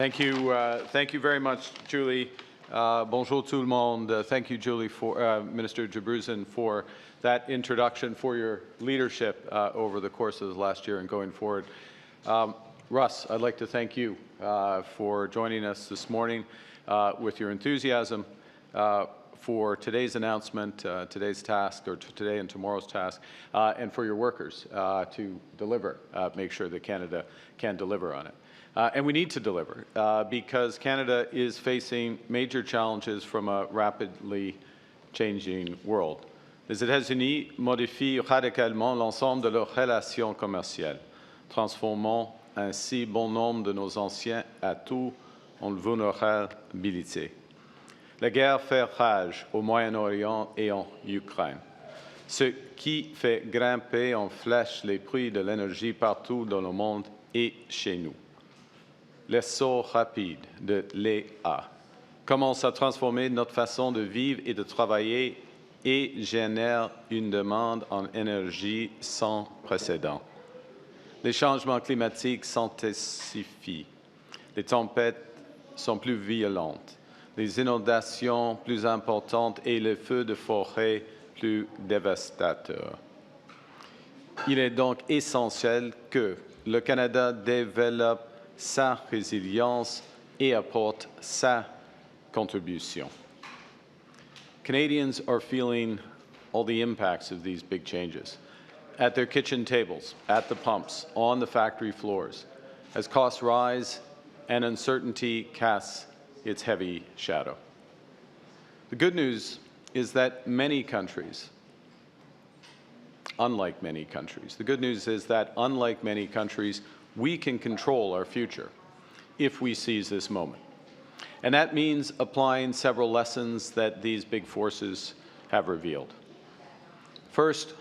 Thank you very much, Julie. Bonjour tout le monde. Thank you, Julie, for Minister Jabruzen, for that introduction, for your leadership over the course of the last year and going forward. Russ, I'd like to thank you for joining us this morning with your enthusiasm for today's announcement, today's task, or today and tomorrow's task, and for your workers to deliver, make sure that Canada can deliver on it. And we need to deliver because Canada is facing major challenges from a rapidly changing world. Les États-Unis modifient radicalement l'ensemble de leurs relations commerciales, transformant ainsi bon nombre de nos anciens atouts en vulnérabilité. La guerre fait rage au Moyen-Orient et en Ukraine, ce qui fait grimper en flèche les prix de l'énergie partout dans le monde et chez nous. L'essor rapide de l'EA commence à transformer notre façon de vivre et de travailler et génère une demande en énergie sans précédent. Les changements climatiques s'intensifient, les tempêtes sont plus violentes, les inondations plus importantes et les feux de forêt plus dévastateurs. Il est donc essentiel que le Canada développe sa résilience et apporte sa contribution. Canadians are feeling all the impacts of these big changes at their kitchen tables, at the pumps, on the factory floors, as costs rise and uncertainty casts its heavy shadow. The good news is that many countries, unlike many countries, we can control our future if we seize this moment. And that means applying several lessons that these big forces have revealed. First,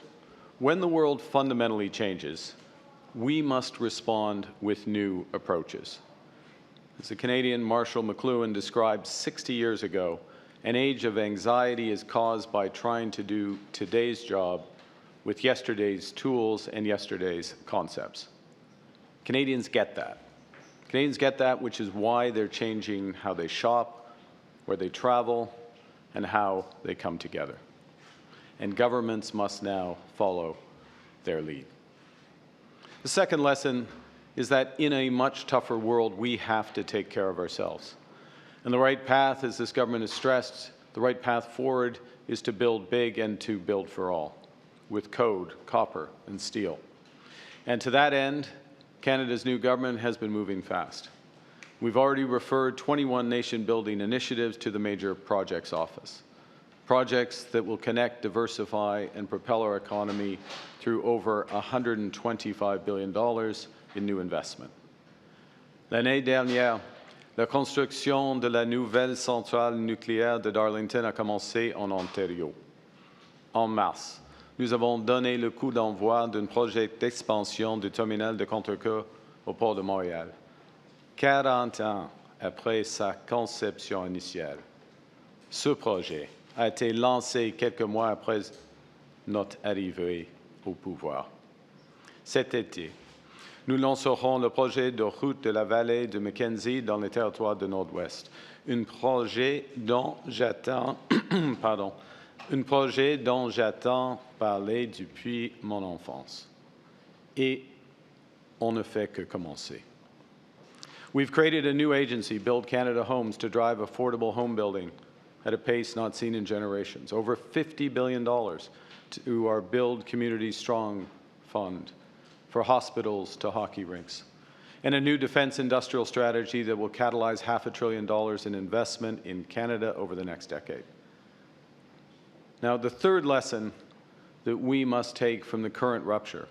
when the world fundamentally changes, we must respond with new approaches. As the Canadian Marshall McLuhan described 60 years ago, an age of anxiety is caused by trying to do today's job with yesterday's tools and yesterday's concepts. Canadians get that. Canadians get that, which is why they're changing how they shop, where they travel, and how they come together. And governments must now follow their lead. The second lesson is that in a much tougher world, we have to take care of ourselves. And the right path, as this government has stressed, the right path forward is to build big and to build for all, with code, copper, and steel. And to that end, Canada's new government has been moving fast. We've already referred 21 nation-building initiatives to the Major Projects Office, projects that will connect, diversify, and propel our economy through over $125 billion in new investment. L'année dernière, la construction de la nouvelle centrale nucléaire de Darlington a commencé en Ontario. En mars, nous avons donné le coup d'envoi d'un projet d'expansion du terminal de Contrecoeur au port de Montréal, 40 ans après sa conception initiale. Ce projet a été lancé quelques mois après notre arrivée au pouvoir. Cet été, nous lancerons le projet de route de la vallée de Mackenzie dans le territoire du Nord-Ouest, un projet dont j'attends parler depuis mon enfance. Et on ne fait que commencer. We've created a new agency, Build Canada Homes, to drive affordable home building at a pace not seen in generations. Over $50 billion to our Build Communities Strong Fund, for hospitals to hockey rinks. And a new defense industrial strategy that will catalyze $500 billion in investment in Canada over the next decade. Now, the third lesson that we must take from the current rupture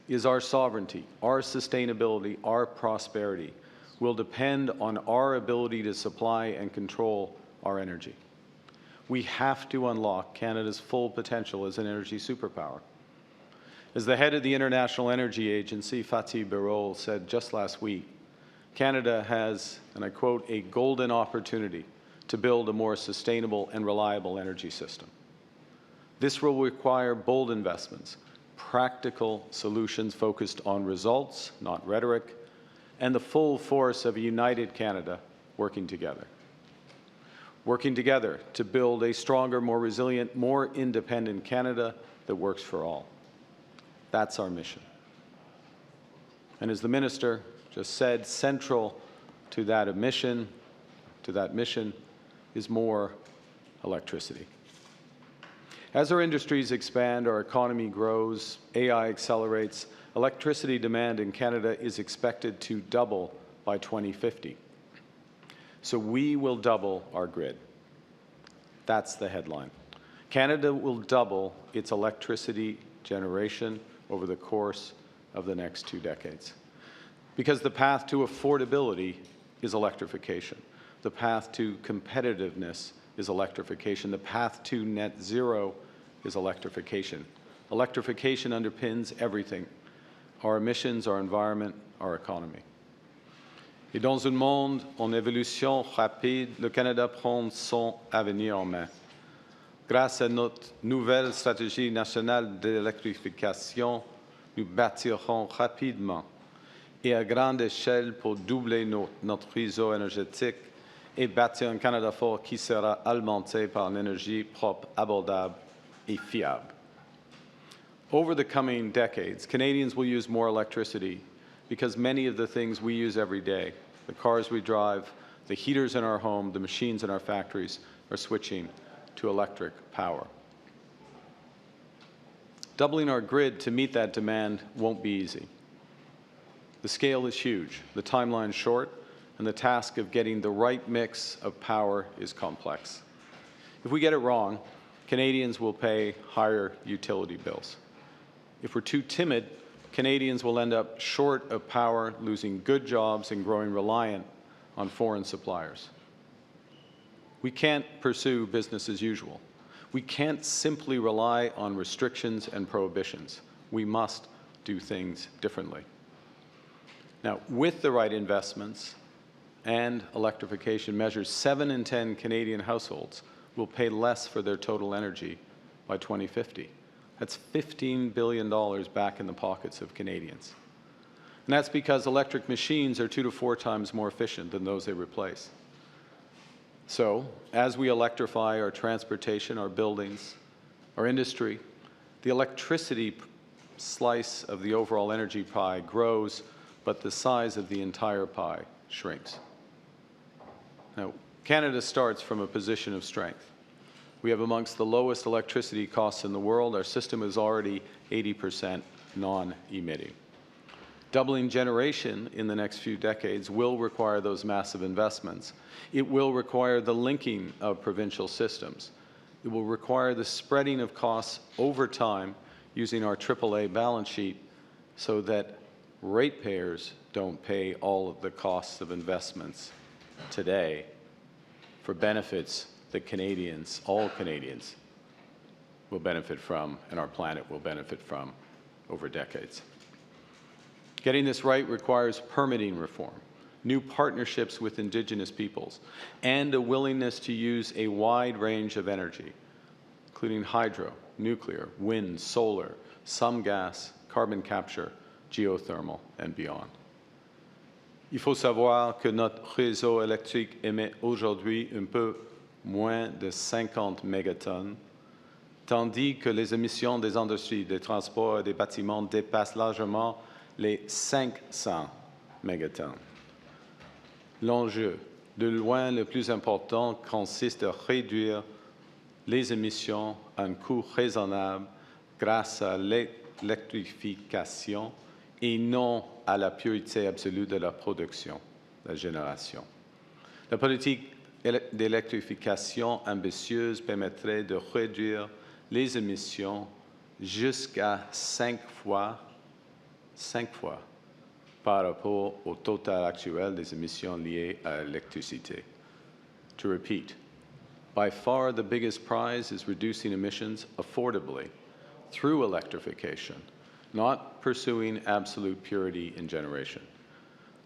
is our sovereignty, our sustainability, our prosperity will depend on our ability to supply and control our energy. We have to unlock Canada's full potential as an energy superpower. As the head of the International Energy Agency, Fatih Birol, said just last week, Canada has, and I quote, a golden opportunity to build a more sustainable and reliable energy system. This will require bold investments, practical solutions focused on results, not rhetoric, and the full force of a united Canada working together. Working together to build a stronger, more resilient, more independent Canada that works for all. That's our mission. And as the Minister just said, central to that mission is more electricity. As our industries expand, our economy grows, AI accelerates, electricity demand in Canada is expected to double by 2050. So we will double our grid. That's the headline. Canada will double its electricity generation over the course of the next 2 decades. Because the path to affordability is electrification. The path to competitiveness is electrification. The path to net zero is electrification. Electrification underpins everything: our emissions, our environment, our economy. Et dans un monde en évolution rapide, le Canada prend son avenir en main. Grâce à notre nouvelle stratégie nationale d'électrification, nous bâtirons rapidement et à grande échelle pour doubler notre réseau énergétique et bâtir un Canada fort qui sera alimenté par une énergie propre, abordable et fiable. Over the coming decades, Canadians will use more electricity because many of the things we use every day, the cars we drive, the heaters in our home, the machines in our factories, are switching to electric power. Doubling our grid to meet that demand won't be easy. The scale is huge, the timeline short, and the task of getting the right mix of power is complex. If we get it wrong, Canadians will pay higher utility bills. If we're too timid, Canadians will end up short of power, losing good jobs and growing reliant on foreign suppliers. We can't pursue business as usual. We can't simply rely on restrictions and prohibitions. We must do things differently. Now, with the right investments and electrification measures, 7 in 10 Canadian households will pay less for their total energy by 2050. That's $15 billion back in the pockets of Canadians. And that's because electric machines are 2 to 4 times more efficient than those they replace. So, as we electrify our transportation, our buildings, our industry, the electricity slice of the overall energy pie grows, but the size of the entire pie shrinks. Now, Canada starts from a position of strength. We have amongst the lowest electricity costs in the world. Our system is already 80% non-emitting. Doubling generation in the next few decades will require those massive investments. It will require the linking of provincial systems. It will require the spreading of costs over time using our AAA balance sheet so that ratepayers don't pay all of the costs of investments today for benefits that Canadians, all Canadians, will benefit from and our planet will benefit from over decades. Getting this right requires permitting reform, new partnerships with Indigenous peoples, and a willingness to use a wide range of energy, including hydro, nuclear, wind, solar, some gas, carbon capture, geothermal, and beyond. Il faut savoir que notre réseau électrique émet aujourd'hui un peu moins de 50 mégatonnes, tandis que les émissions des industries, des transports et des bâtiments dépassent largement les 500 mégatonnes. L'enjeu, de loin le plus important, consiste à réduire les émissions à un coût raisonnable grâce à l'électrification et non à la pureté absolue de la production, la génération. La politique d'électrification ambitieuse permettrait de réduire les émissions jusqu'à 5 fois par rapport au total actuel des émissions liées à l'électricité. To repeat, by far the biggest prize is reducing emissions affordably through electrification, not pursuing absolute purity in generation.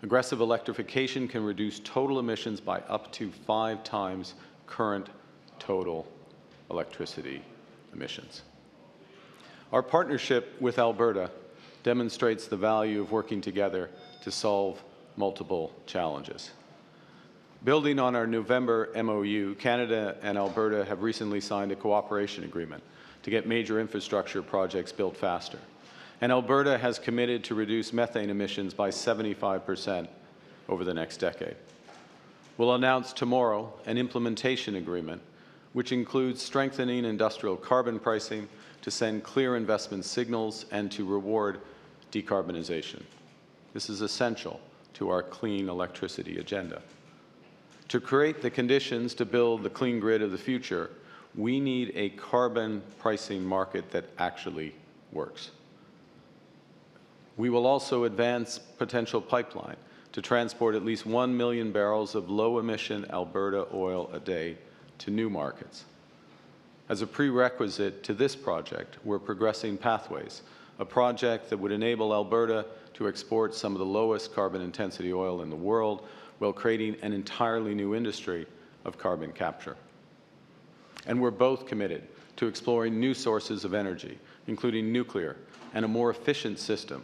Aggressive electrification can reduce total emissions by up to 5 times current total electricity emissions. Our partnership with Alberta demonstrates the value of working together to solve multiple challenges. Building on our November MOU, Canada and Alberta have recently signed a cooperation agreement to get major infrastructure projects built faster. And Alberta has committed to reduce methane emissions by 75% over the next decade. We'll announce tomorrow an implementation agreement which includes strengthening industrial carbon pricing to send clear investment signals and to reward decarbonization. This is essential to our clean electricity agenda. To create the conditions to build the clean grid of the future, we need a carbon pricing market that actually works. We will also advance potential pipeline to transport at least 1 million barrels of low-emission Alberta oil a day to new markets. As a prerequisite to this project, we're progressing Pathways, a project that would enable Alberta to export some of the lowest carbon intensity oil in the world while creating an entirely new industry of carbon capture. And we're both committed to exploring new sources of energy, including nuclear, and a more efficient system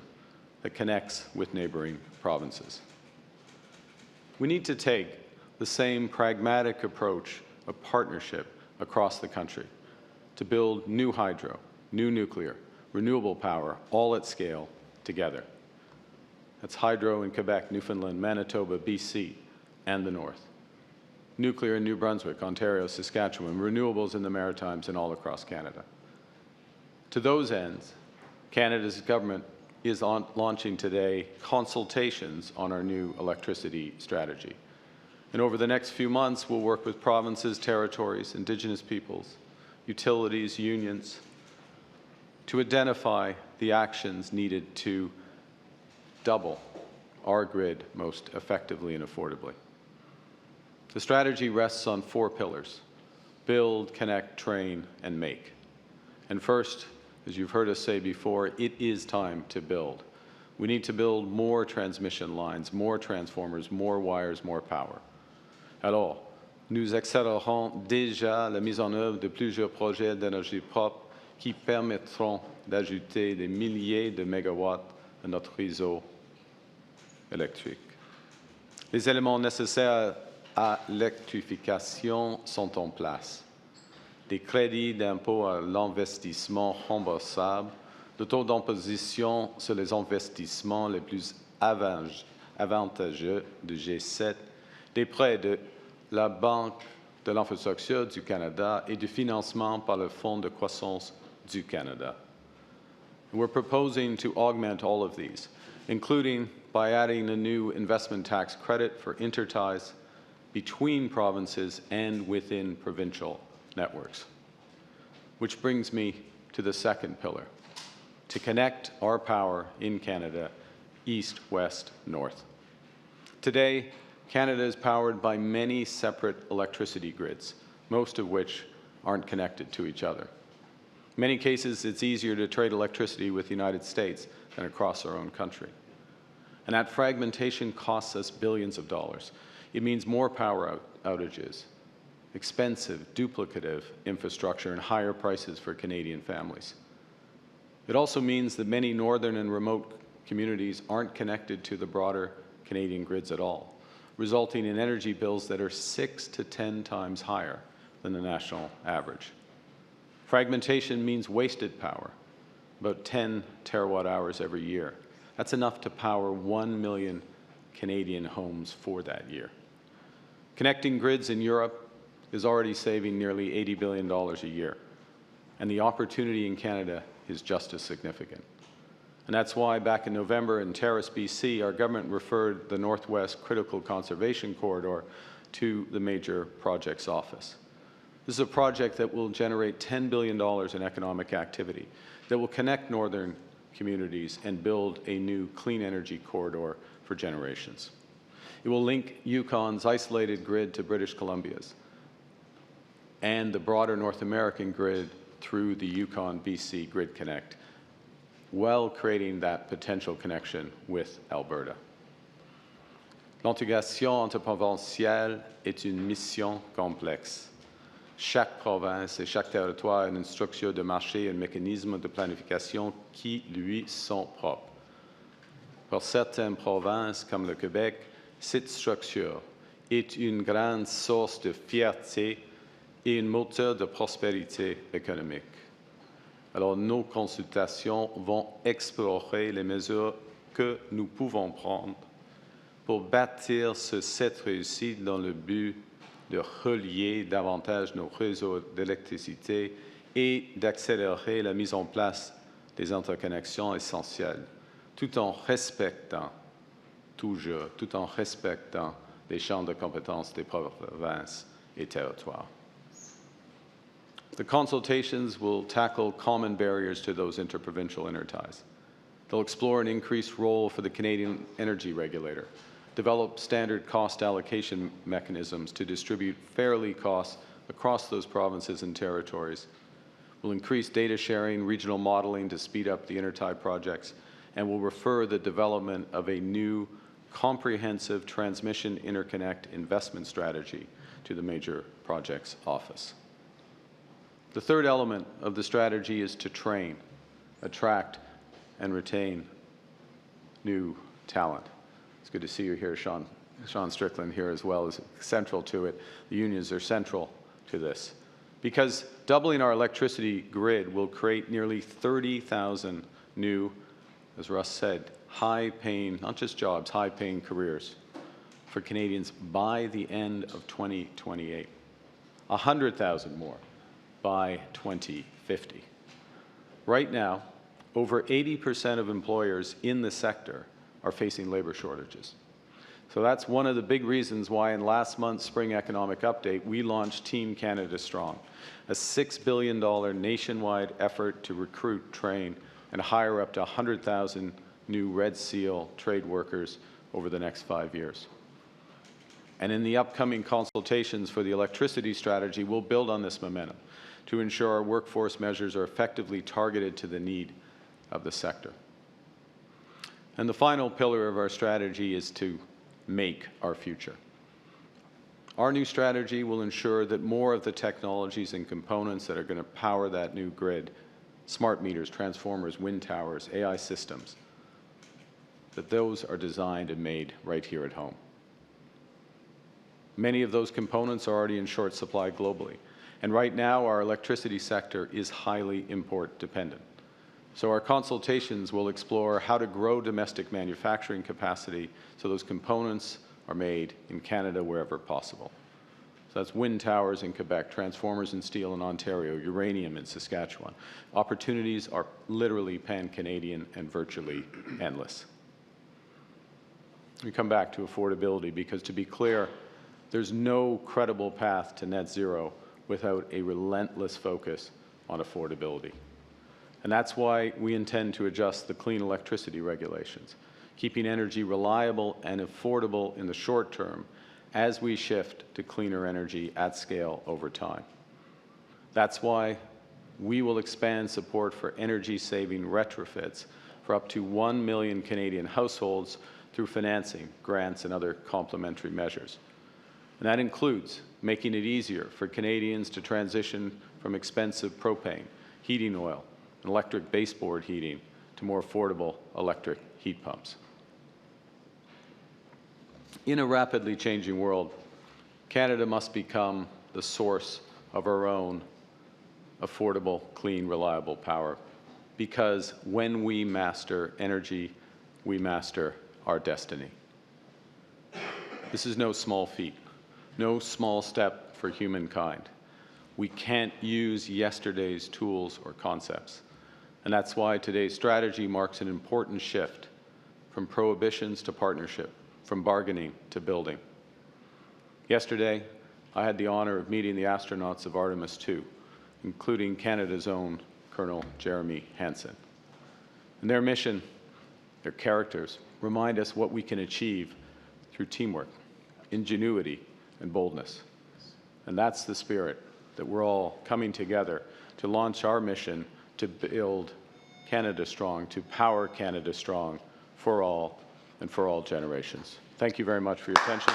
that connects with neighboring provinces. We need to take the same pragmatic approach of partnership across the country to build new hydro, new nuclear, renewable power, all at scale together. That's hydro in Quebec, Newfoundland, Manitoba, BC, and the North. Nuclear in New Brunswick, Ontario, Saskatchewan, renewables in the Maritimes and all across Canada. To those ends, Canada's government is launching today consultations on our new electricity strategy. And over the next few months, we'll work with provinces, territories, Indigenous peoples, utilities, unions, to identify the actions needed to double our grid most effectively and affordably. The strategy rests on 4 pillars: build, connect, train, and make. And first, as you've heard us say before, it is time to build. We need to build more transmission lines, more transformers, more wires, more power. Alors, nous accélérons déjà la mise en œuvre de plusieurs projets d'énergie propre qui permettront d'ajouter des milliers de mégawatts à notre réseau électrique. Les éléments nécessaires à l'électrification sont en place. Des crédits d'impôt à l'investissement remboursables, le taux d'imposition sur les investissements les plus avantageux de G7, des prêts de la Banque de l'infrastructure du Canada et du financement par le Fonds de croissance du Canada. We're proposing to augment all of these, including by adding a new investment tax credit for interties between provinces and within provincial networks. Which brings me to the second pillar, to connect our power in Canada east, west, north. Today, Canada is powered by many separate electricity grids, most of which aren't connected to each other. In many cases, it's easier to trade electricity with the United States than across our own country. And that fragmentation costs us billions of dollars. It means more power outages, expensive, duplicative infrastructure, and higher prices for Canadian families. It also means that many northern and remote communities aren't connected to the broader Canadian grids at all, resulting in energy bills that are 6 to 10 times higher than the national average. Fragmentation means wasted power, about 10 terawatt-hours every year. That's enough to power 1 million Canadian homes for that year. Connecting grids in Europe is already saving nearly $80 billion a year, and the opportunity in Canada is just as significant. And that's why back in November in Terrace, BC, our government referred the Northwest Critical Conservation Corridor to the Major Projects Office. This is a project that will generate $10 billion in economic activity, that will connect northern communities and build a new clean energy corridor for generations. It will link Yukon's isolated grid to British Columbia's and the broader North American grid through the Yukon-BC Grid Connect, while creating that potential connection with Alberta. L'intégration interprovinciale est une mission complexe. Chaque province et chaque territoire a une structure de marché et un mécanisme de planification qui lui sont propres. Pour certaines provinces comme le Québec, cette structure est une grande source de fierté et un moteur de prospérité économique. Alors, nos consultations vont explorer les mesures que nous pouvons prendre pour bâtir cette réussite dans le but de relier davantage nos réseaux d'électricité et d'accélérer la mise en place des interconnexions essentielles, tout en respectant les champs de compétences des provinces et territoires. The consultations will tackle common barriers to those interprovincial interties. They'll explore an increased role for the Canadian Energy Regulator, develop standard cost allocation mechanisms to distribute fairly costs across those provinces and territories. We'll increase data sharing, regional modeling to speed up the intertie projects, and will refer the development of a new comprehensive transmission interconnect investment strategy to the Major Projects Office. The third element of the strategy is to train, attract, and retain new talent. It's good to see you here, Sean Strickland here as well is central to it. The unions are central to this because doubling our electricity grid will create nearly 30,000 new, as Russ said, high-paying, not just jobs, high-paying careers for Canadians by the end of 2028. 100,000 more by 2050. Right now, over 80% of employers in the sector are facing labor shortages. So that's one of the big reasons why in last month's Spring Economic Update, we launched Team Canada Strong, a $6 billion nationwide effort to recruit, train, and hire up to 100,000 new Red Seal trade workers over the next 5 years. And in the upcoming consultations for the electricity strategy, we'll build on this momentum to ensure our workforce measures are effectively targeted to the need of the sector. And the final pillar of our strategy is to make our future. Our new strategy will ensure that more of the technologies and components that are going to power that new grid, smart meters, transformers, wind towers, AI systems, that those are designed and made right here at home. Many of those components are already in short supply globally. And right now, our electricity sector is highly import dependent. So our consultations will explore how to grow domestic manufacturing capacity so those components are made in Canada wherever possible. So that's wind towers in Quebec, transformers and steel in Ontario, uranium in Saskatchewan. Opportunities are literally pan-Canadian and virtually endless. We come back to affordability because, to be clear, there's no credible path to net zero without a relentless focus on affordability. And that's why we intend to adjust the clean electricity regulations, keeping energy reliable and affordable in the short term as we shift to cleaner energy at scale over time. That's why we will expand support for energy-saving retrofits for up to 1 million Canadian households through financing, grants, and other complementary measures. And that includes making it easier for Canadians to transition from expensive propane, heating oil, and electric baseboard heating to more affordable electric heat pumps. In a rapidly changing world, Canada must become the source of our own affordable, clean, reliable power, because when we master energy, we master our destiny. This is no small feat. No small step for humankind. We can't use yesterday's tools or concepts. And that's why today's strategy marks an important shift from prohibitions to partnership, from bargaining to building. Yesterday, I had the honor of meeting the astronauts of Artemis II, including Canada's own Colonel Jeremy Hansen. And their mission, their characters, remind us what we can achieve through teamwork, ingenuity, and boldness. And that's the spirit that we're all coming together to launch our mission to build Canada Strong, to power Canada Strong for all and for all generations. Thank you very much for your attention.